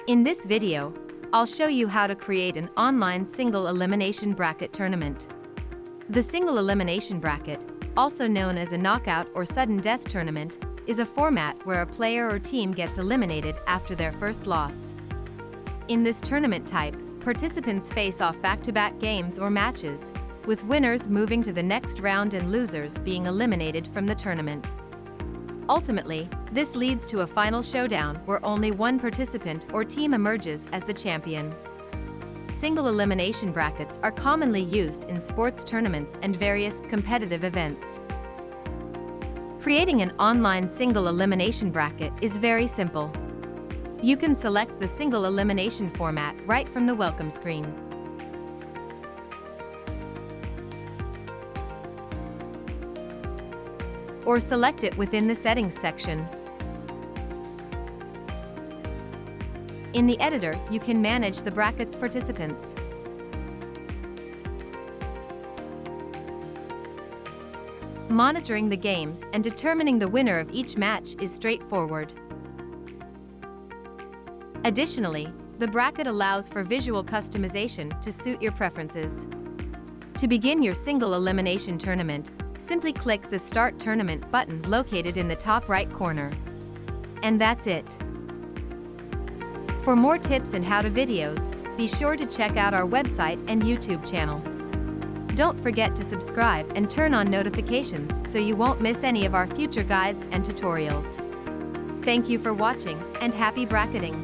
In this video, I'll show you how to create an online single elimination bracket tournament. The single elimination bracket, also known as a knockout or sudden death tournament, is a format where a player or team gets eliminated after their first loss. In this tournament type, participants face off back-to-back games or matches, with winners moving to the next round and losers being eliminated from the tournament. Ultimately, this leads to a final showdown where only one participant or team emerges as the champion. Single elimination brackets are commonly used in sports tournaments and various competitive events. Creating an online single elimination bracket is very simple. You can select the single elimination format right from the welcome screen. Or select it within the settings section. In the editor, you can manage the bracket's participants. Monitoring the games and determining the winner of each match is straightforward. Additionally, the bracket allows for visual customization to suit your preferences. To begin your single elimination tournament, simply click the Start Tournament button located in the top right corner. And that's it. For more tips and how-to videos, be sure to check out our website and YouTube channel. Don't forget to subscribe and turn on notifications so you won't miss any of our future guides and tutorials. Thank you for watching, and happy bracketing!